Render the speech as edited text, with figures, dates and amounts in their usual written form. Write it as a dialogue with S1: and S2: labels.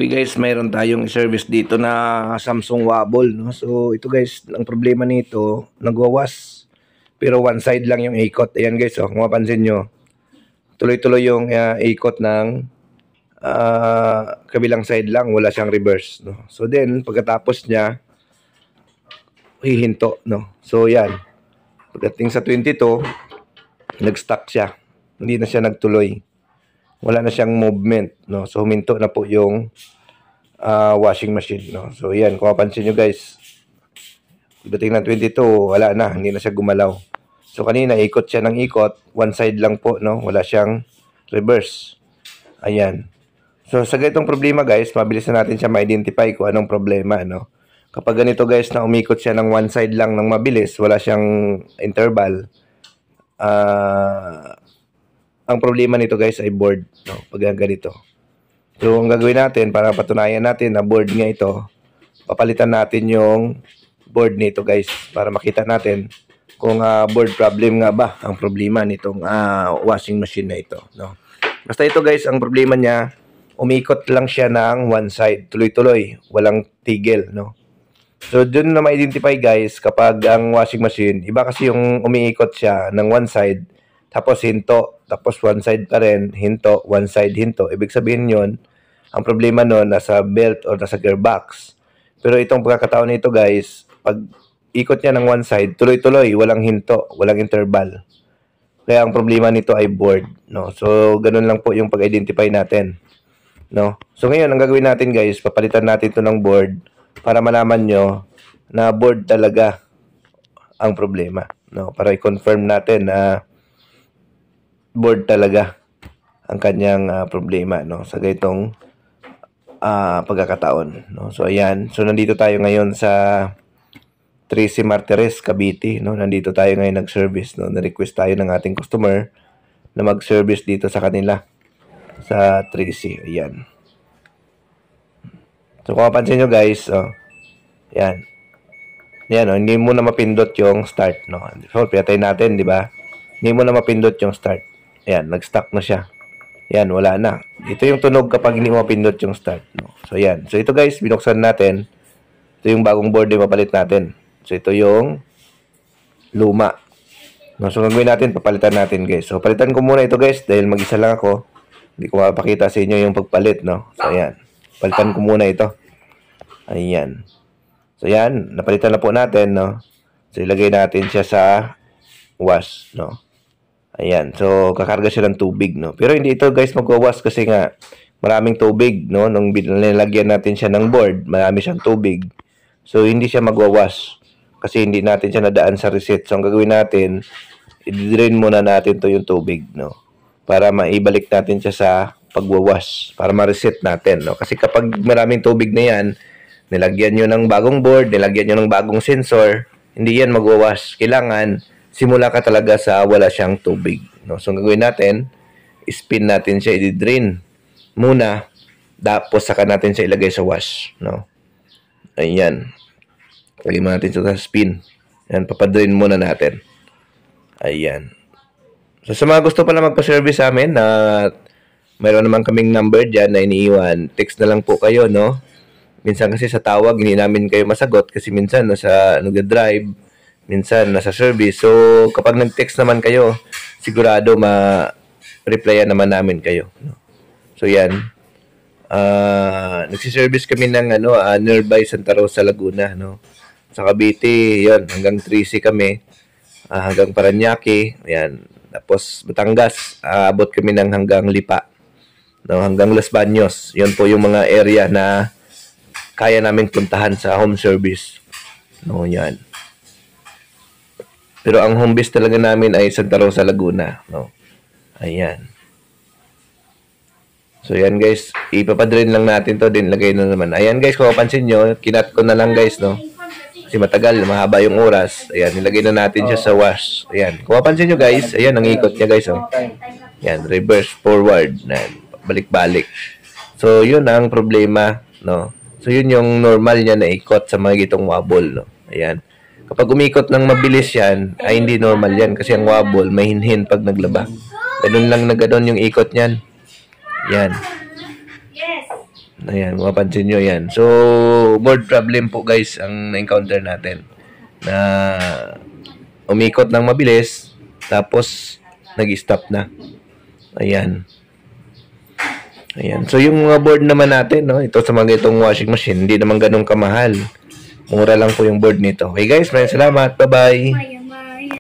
S1: Okay guys, mayroon tayong service dito na Samsung Wobble, no? So ito guys, ang problema nito, nagwawas. Pero one side lang yung ikot. Ayan guys, kung mapansin nyo, tuloy-tuloy yung ikot ng kabilang side lang, wala siyang reverse, no? So then, pagkatapos niya, hihinto, no? So yan, pagdating sa 22, nag-stuck siya. Hindi na siya nagtuloy. Wala na siyang movement, no? So huminto na po yung washing machine, no? So yan, kung mapansin nyo guys, pagdating ng 22, wala na, hindi na siya gumalaw. So kanina ikot siya ng ikot, one side lang po, no? Wala siyang reverse. Ayan. So sa ganitong problema guys, mabilis na natin siya ma-identify kung anong problema, no? Kapag ganito guys na umikot siya ng one side lang ng mabilis, wala siyang interval, ang problema nito guys ay board, no? Pag ganito. So ang gagawin natin para patunayan natin na board nga ito, papalitan natin yung board nito guys para makita natin kung board problem nga ba ang problema nitong washing machine na ito, no? Basta ito guys, ang problema niya, umikot lang siya ng one side, tuloy-tuloy, walang tigil, no? So dun na ma-identify guys kapag ang washing machine, iba kasi yung umiikot siya ng one side, tapos hinto, tapos one side pa rin, hinto, one side, hinto. Ibig sabihin yun, ang problema nun nasa belt or nasa gearbox. Pero itong pagkakataon nito guys, pag ikot niya ng one side, tuloy-tuloy, walang hinto, walang interval. Kaya ang problema nito ay board, no? So ganun lang po yung pag-identify natin, no? So ngayon, ang gagawin natin guys, papalitan natin ito ng board para malaman nyo na board talaga ang problema, no? Para i-confirm natin na board talaga ang kanyang problema, no? Sa ganitong pagkakataon, no? So ayan, so nandito tayo ngayon sa 3C Martires, Cavite, no? Nandito tayo ngayon nag-service, no? Na-request tayo ng ating customer na mag-service dito sa kanila sa 3C. Ayan. So kung mapansin nyo guys, yan. Yan, hindi mo na mapindot yung start, no? So pinatay natin, di ba? Hindi mo na mapindot yung start. Ayan, nag-stuck na siya. Ayan, wala na. Ito yung tunog kapag hindi mo mapindot yung start, no? So ayan. So ito guys, binuksan natin. Ito yung bagong board na mapalit natin. So ito yung luma, no? So gagawin natin, papalitan natin guys. So palitan ko muna ito guys dahil mag-isa lang ako. Hindi ko mapakita sa inyo yung pagpalit, no? So ayan, palitan ko muna ito. Ayan. So yan, napalitan na po natin, no? So ilagay natin siya sa wash, no? Ayan, so kakarga siya ng tubig, no? Pero hindi ito guys magwawash kasi nga maraming tubig, no? Nung nilagyan natin siya ng board, marami siyang tubig. So hindi siya magwawash kasi hindi natin siya nadaan sa reset. So ang gagawin natin, i-drain muna natin to yung tubig, no? Para maibalik natin siya sa pagwawash, para ma-reset natin, no? Kasi kapag maraming tubig na yan, nilagyan nyo ng bagong board, nilagyan nyo ng bagong sensor, hindi yan magwawash. Kailangan simula ka talaga sa wala siyang tubig, no? So ang gagawin natin, spin natin siya, i-drain muna, tapos saka natin siya ilagay sa wash, no? Ayan. Lagay mo natin sa spin. Ayan, papadrain muna natin. Ayan. So sa mga gusto pala magpa-service sa amin na mayroon naman kaming number dyan na iniiwan, text na lang po kayo, no? Minsan kasi sa tawag, hindi namin kayo masagot kasi minsan nasa nag-drive, minsan nasa service. So, kapag nag-text naman kayo, sigurado ma-replyan naman namin kayo, no? So, yan. Nagsiservice kami ng nearby Santa Rosa, Laguna, no? Sa Cavite, yan, hanggang 3C kami, hanggang Parañaque, yan. Tapos, Batangas, abot kami ng hanggang Lipa, no? Hanggang Los Baños. Yan po yung mga area na kaya namin puntahan sa home service, no? Yan. Pero ang home base talaga namin ay Santa Rosa, Laguna, no? Ayan. So yan guys, ipapadrin lang natin to, din lagay na naman. Ayan guys, kung mapansin nyo, kinat ko na lang guys, no? Kasi matagal, mahaba yung oras. Ayan, nilagay na natin siya sa wash. Ayan, kung mapansin nyo guys, ayan, ang ikot niya guys, oh. Ayan, reverse, forward, balik-balik. So yun ang problema, no? So yun yung normal niya na ikot sa mga gitong wobble, no? Ayan. Kapag umikot ng mabilis yan, ay hindi normal yan kasi ang wobble may hinhin pag naglaba. Ganun lang na ganun yung ikot niyan. Yan. Ayan, mapapansin nyo yan. So, board problem po guys ang na-encounter natin. Na umikot ng mabilis, tapos nag-stop na. Ayan. Ayan. So, yung mga board naman natin, no, ito sa mga itong washing machine, hindi naman ganun kamahal. Mura lang po yung board nito. Okay guys, maraming salamat. Bye-bye.